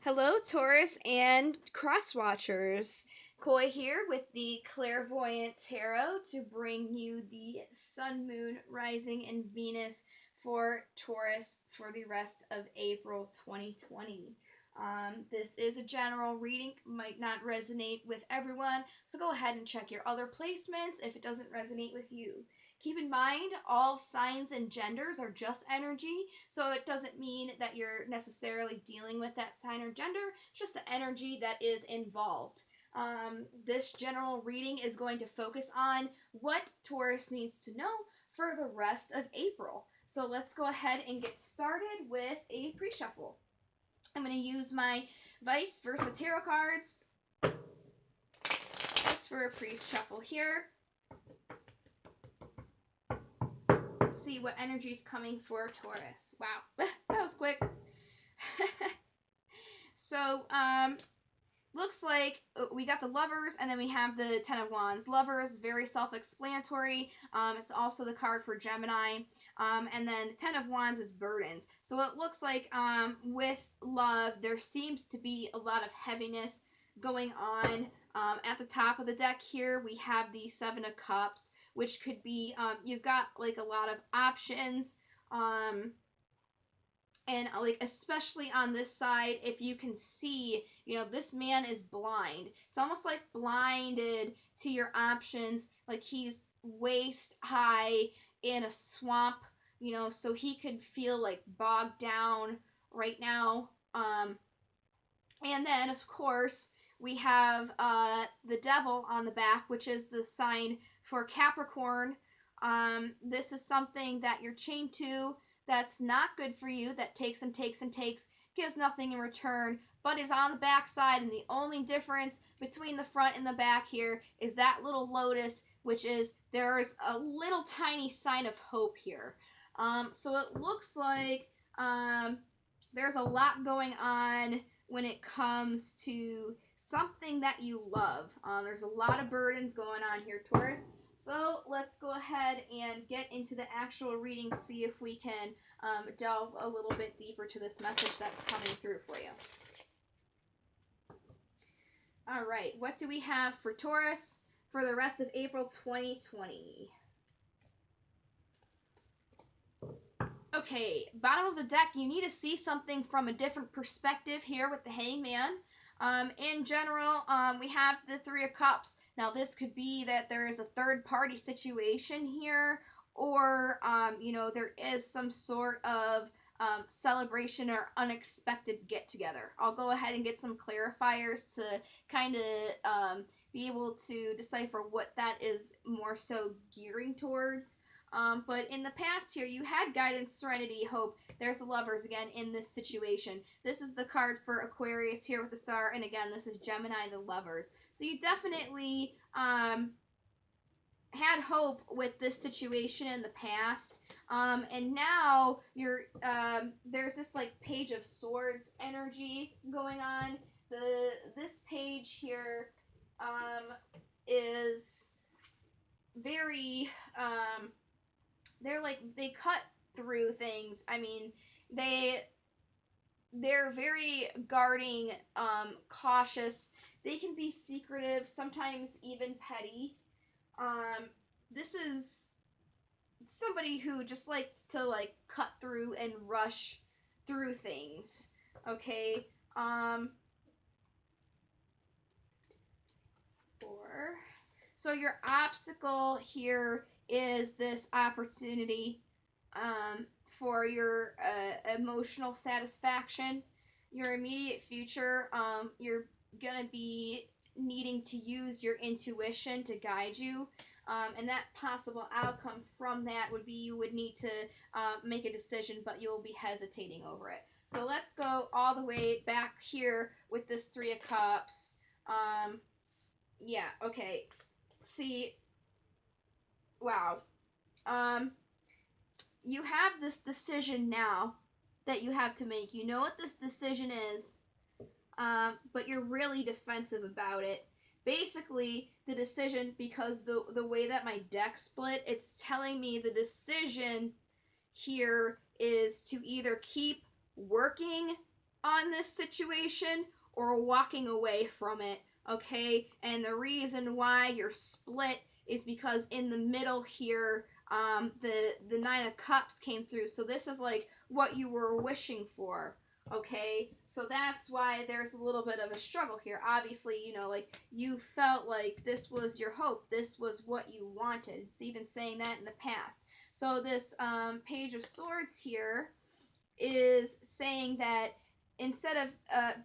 Hello, Taurus and cross watchers. Koi here with the Clairvoyant Tarot to bring you the Sun, Moon, Rising, and Venus for Taurus for the rest of April 2020. This is a general reading, might not resonate with everyone, so go ahead and check your other placements if it doesn't resonate with you. Keep in mind, all signs and genders are just energy, so it doesn't mean that you're necessarily dealing with that sign or gender, it's just the energy that is involved. This general reading is going to focus on what Taurus needs to know for the rest of April. So let's go ahead and get started with a pre-shuffle. I'm going to use my Vice Versa Tarot cards just for a pre-shuffle here. See what energy is coming for Taurus. Wow, that was quick. So, looks like we got the Lovers, and then we have the Ten of Wands. Lovers, very self-explanatory. It's also the card for Gemini. And then Ten of Wands is burdens. So it looks like with love, there seems to be a lot of heaviness going on. At the top of the deck here, we have the Seven of Cups, which could be, you've got like a lot of options. And like especially on this side, if you can see, this man is blind. It's almost like blinded to your options, like he's waist high in a swamp, so he could feel like bogged down right now. And then of course we have the devil on the back, which is the sign for Capricorn. This is something that you're chained to, that's not good for you, that takes and takes and takes, gives nothing in return, but is on the back side. And the only difference between the front and the back here is that little lotus, which is there's a little tiny sign of hope here. So it looks like there's a lot going on when it comes to something that you love. There's a lot of burdens going on here, Taurus. So let's go ahead and get into the actual reading, see if we can delve a little bit deeper to this message that's coming through for you. All right, what do we have for Taurus for the rest of April 2020? Okay, bottom of the deck, you need to see something from a different perspective here with the Hangman. In general, we have the Three of Cups. Now, this could be that there is a third-party situation here, or, there is some sort of celebration or unexpected get-together. I'll go ahead and get some clarifiers to kind of be able to decipher what that is more so gearing towards. But in the past here, you had guidance, serenity, hope. There's the Lovers again in this situation. This is the card for Aquarius here with the star. And again, this is Gemini, the Lovers. So you definitely had hope with this situation in the past. And now you're there's this like Page of Swords energy going on. This page here is very they cut through things. I mean, they're very guarding, cautious. They can be secretive, sometimes even petty. This is somebody who just likes to like cut through and rush through things. Okay. So your obstacle here is this opportunity for your emotional satisfaction. Your immediate future, you're going to be needing to use your intuition to guide you. And that possible outcome from that would be you would need to make a decision, but you'll be hesitating over it. So let's go all the way back here with this Three of Cups. Yeah, okay. See, wow. You have this decision now that you have to make. You know what this decision is, but you're really defensive about it. Basically, the decision, because the way that my deck split, it's telling me the decision here is to either keep working on this situation or walking away from it, okay? And the reason why you're split is because in the middle here, the Nine of Cups came through. So this is like what you were wishing for, okay? So that's why there's a little bit of a struggle here. Obviously, you know, like you felt like this was your hope, this was what you wanted. It's even saying that in the past. So this Page of Swords here is saying that instead of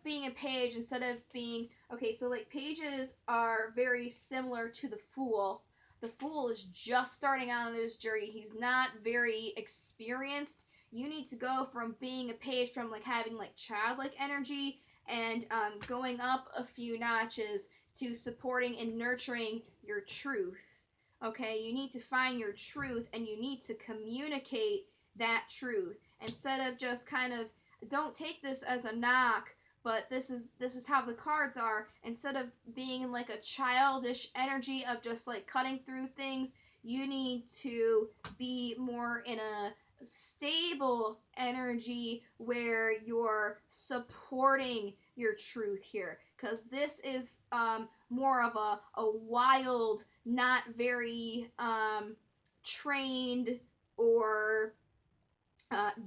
being a page, instead of being, okay, so like pages are very similar to the Fool. The Fool is just starting out on his journey. He's not very experienced. You need to go from being a page, from like having like childlike energy, and going up a few notches to supporting and nurturing your truth. Okay, you need to find your truth and you need to communicate that truth instead of just kind of, don't take this as a knock, but this is how the cards are. Instead of being in like a childish energy of just like cutting through things, you need to be more in a stable energy where you're supporting your truth here, because this is more of a wild, not very trained or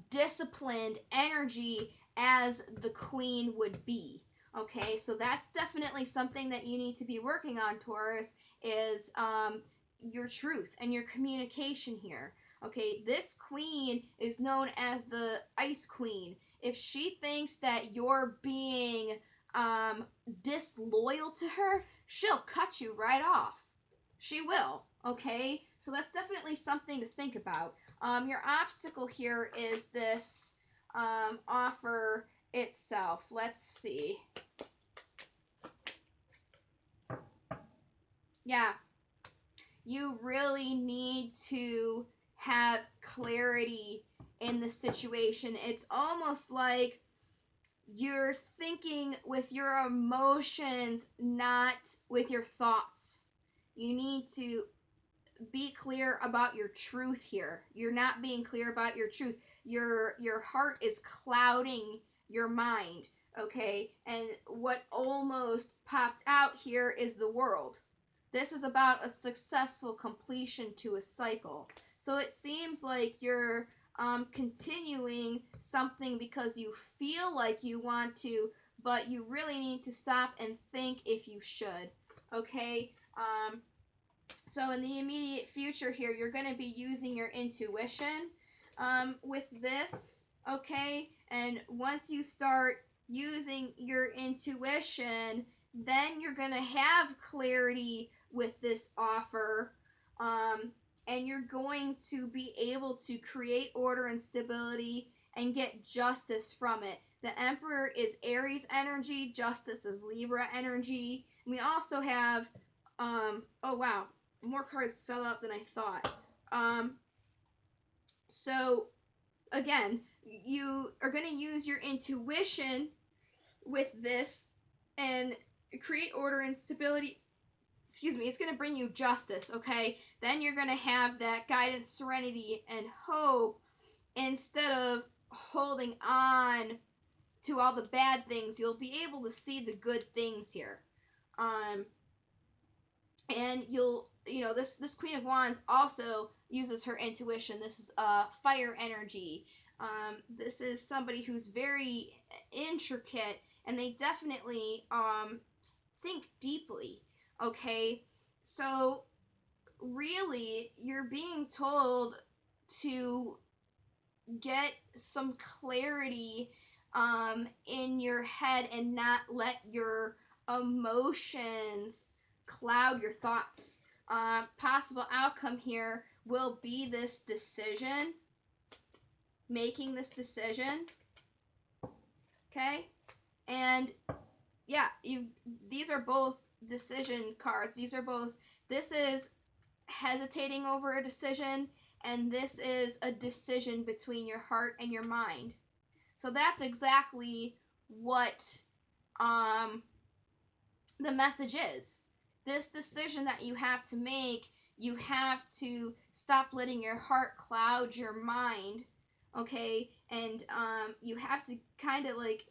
disciplined energy as the Queen would be. Okay, so that's definitely something that you need to be working on, Taurus, is your truth and your communication here. Okay, this Queen is known as the Ice Queen. If she thinks that you're being disloyal to her, she'll cut you right off. She will. Okay, so that's definitely something to think about. Your obstacle here is this offer itself. Let's see. Yeah, you really need to have clarity in the situation. It's almost like you're thinking with your emotions, not with your thoughts. You need to be clear about your truth here. You're not being clear about your truth. Your heart is clouding your mind, okay? And what almost popped out here is the World. This is about a successful completion to a cycle. So it seems like you're continuing something because you feel like you want to, but you really need to stop and think if you should, okay? So in the immediate future here, you're going to be using your intuition with this, okay? And once you start using your intuition, then you're going to have clarity with this offer, and you're going to be able to create order and stability and get justice from it. The Emperor is Aries energy, Justice is Libra energy. We also have, oh wow, more cards fell out than I thought. So again, you are going to use your intuition with this and create order and stability. Excuse me, it's going to bring you justice, okay? Then you're going to have that guidance, serenity, and hope instead of holding on to all the bad things. You'll be able to see the good things here. And this Queen of Wands also uses her intuition. This is fire energy. This is somebody who's very intricate, and they definitely think deeply. Okay, so really, you're being told to get some clarity in your head and not let your emotions cloud your thoughts. Possible outcome here will be this decision, making this decision. Okay, and yeah, these are both decision cards. These are both. This is hesitating over a decision, and this is a decision between your heart and your mind. So that's exactly what the message is. This decision that you have to make, you have to stop letting your heart cloud your mind, okay? And you have to kind of like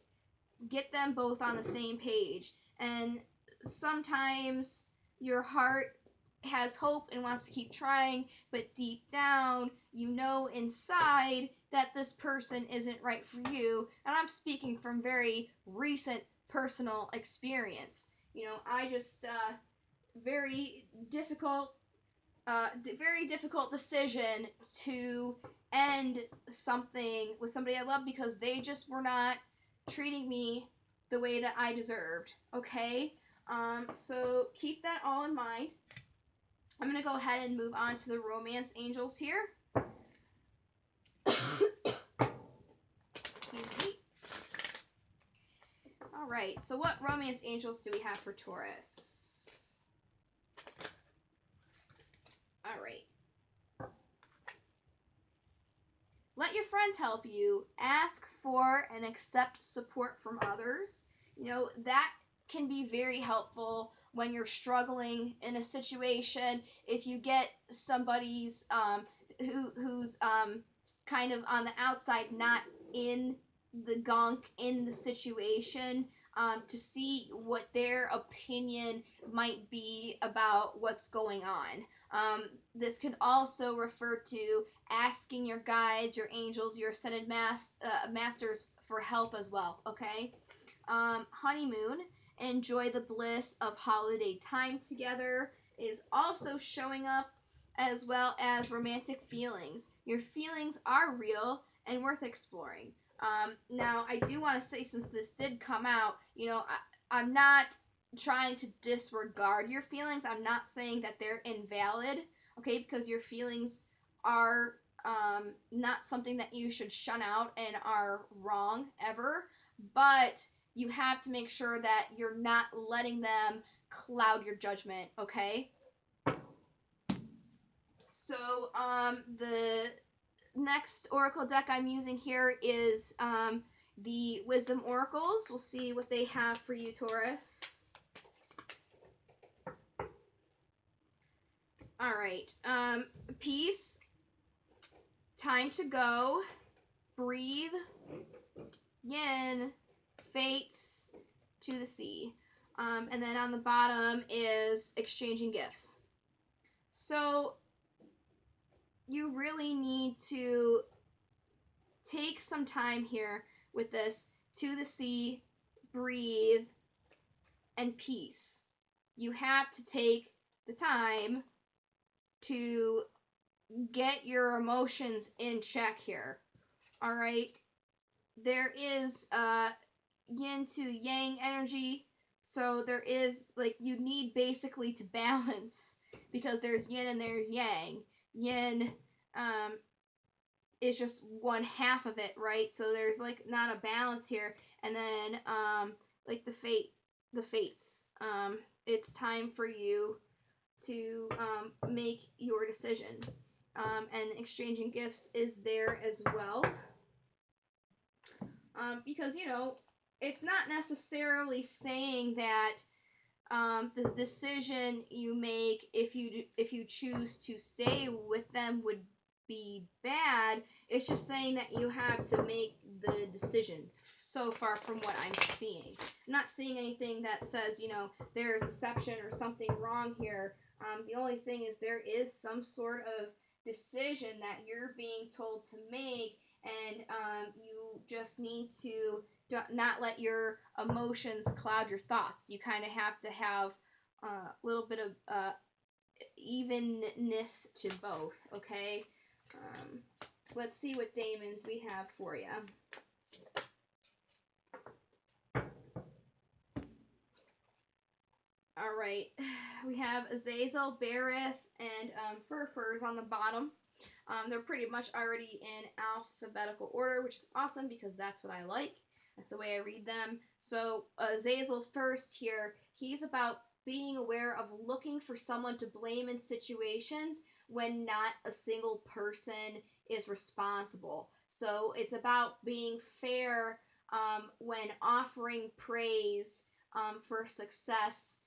get them both on the same page. And sometimes your heart has hope and wants to keep trying, but deep down, you know inside that this person isn't right for you. And I'm speaking from very recent personal experience. You know, I just, very difficult, very difficult decision to end something with somebody I love because they just were not treating me the way that I deserved. Okay? So keep that all in mind. I'm going to go ahead and move on to the romance angels here. Excuse me. All right, so what romance angels do we have for Taurus? All right. Let your friends help you. Ask for and accept support from others. You know, that can be very helpful when you're struggling in a situation. If you get somebody's who's kind of on the outside, not in the gunk, in the situation, to see what their opinion might be about what's going on. This could also refer to asking your guides, your angels, your ascended masters for help as well. Okay. Honeymoon, enjoy the bliss of holiday time together, is also showing up, as well as romantic feelings. Your feelings are real and worth exploring. Now, I do want to say, since this did come out, you know, I'm not trying to disregard your feelings. I'm not saying that they're invalid, okay, because your feelings are not something that you should shun out and are wrong ever, but you have to make sure that you're not letting them cloud your judgment, okay? So, the next oracle deck I'm using here is the Wisdom Oracles. We'll see what they have for you, Taurus. All right. Peace. Time to go. Breathe. Yin. Fates to the sea. And then on the bottom is exchanging gifts. So you really need to take some time here with this. To the sea, breathe, and peace. You have to take the time to get your emotions in check here. All right? There is yin to yang energy. So there is, like, you need basically to balance, because there's yin and there's yang. Yin is just one half of it, right? So there's, like, not a balance here. And then like the fates. It's time for you to make your decision. And exchanging gifts is there as well. Because, you know, it's not necessarily saying that the decision you make, if you choose to stay with them, would be bad. It's just saying that you have to make the decision. So far from what I'm seeing, I'm not seeing anything that says, you know, there's deception or something wrong here. The only thing is there is some sort of decision that you're being told to make, and you just need to not let your emotions cloud your thoughts. You kind of have to have a little bit of evenness to both, okay? Let's see what daemons we have for you. All right, we have Azazel, Berith, and Furfurs on the bottom. They're pretty much already in alphabetical order, which is awesome because that's what I like. That's the way I read them. So Azazel first here, he's about being aware of looking for someone to blame in situations when not a single person is responsible. So it's about being fair when offering praise for success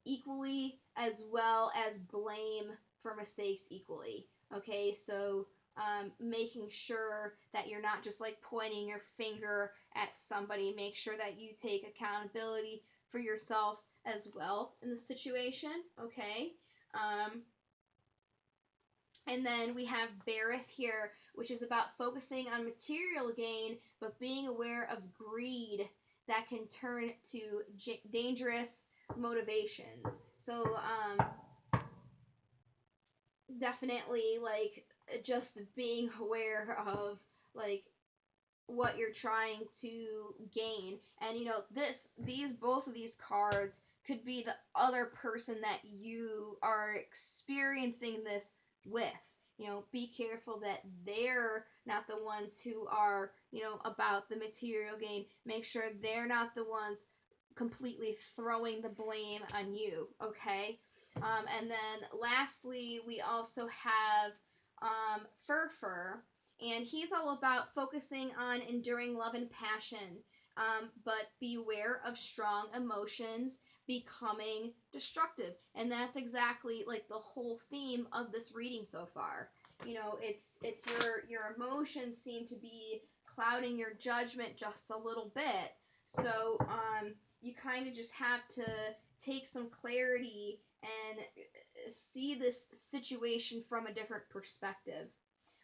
equally, as well as blame for mistakes equally. Okay, so making sure that you're not just like pointing your finger at somebody. Make sure that you take accountability for yourself as well in the situation, okay? Um, and then we have Barith here, which is about focusing on material gain, but being aware of greed that can turn to dangerous motivations. So, definitely, like, just being aware of, like, what you're trying to gain. And both of these cards could be the other person that you are experiencing this with. Be careful that they're not the ones who are, about the material gain. Make sure they're not the ones completely throwing the blame on you, okay? And then lastly, we also have Fur, and he's all about focusing on enduring love and passion, but beware of strong emotions becoming destructive. And that's exactly like the whole theme of this reading so far. It's your emotions seem to be clouding your judgment just a little bit. So you kind of just have to take some clarity and see this situation from a different perspective.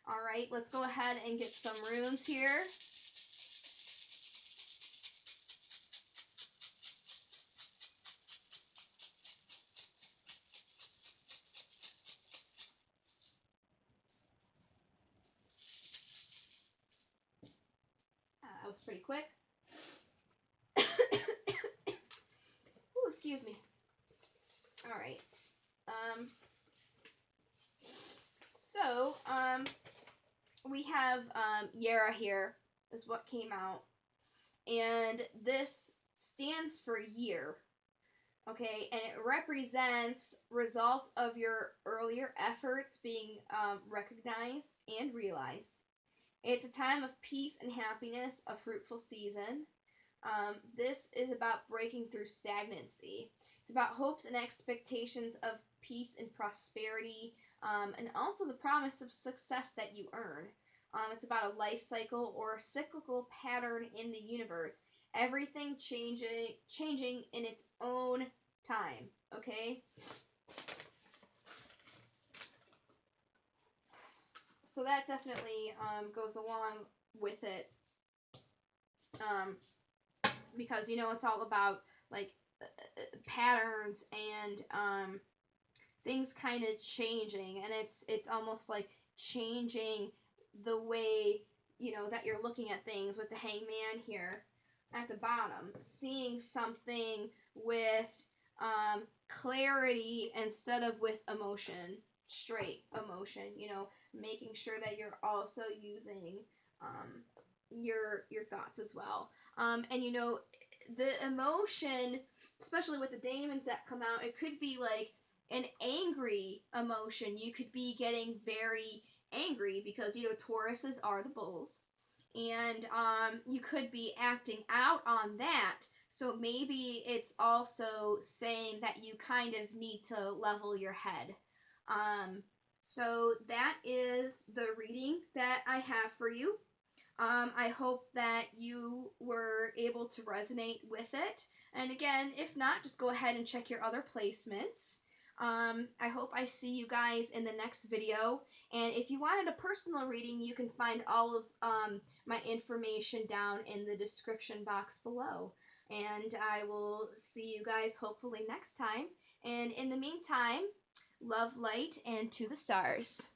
All right, let's go ahead and get some runes here. That was pretty quick. Ooh, excuse me. All right. So, we have Yara here is what came out, and this stands for year. Okay, and it represents results of your earlier efforts being recognized and realized. It's a time of peace and happiness, a fruitful season. This is about breaking through stagnancy. It's about hopes and expectations of peace and prosperity, and also the promise of success that you earn. It's about a life cycle or a cyclical pattern in the universe. Everything changing in its own time. Okay. So that definitely goes along with it. Because it's all about like patterns and things kind of changing, and it's almost like changing the way that you're looking at things with the hangman here at the bottom, seeing something with clarity instead of with emotion, straight emotion, making sure that you're also using your thoughts as well. And the emotion, especially with the daemons that come out, it could be like an angry emotion. You could be getting very angry because Tauruses are the bulls, and you could be acting out on that. So maybe it's also saying that you kind of need to level your head. So that is the reading that I have for you. I hope that you were able to resonate with it. And again, if not, just go ahead and check your other placements. I hope I see you guys in the next video. And if you wanted a personal reading, you can find all of my information down in the description box below. And I will see you guys hopefully next time. And in the meantime, love, light, and to the stars.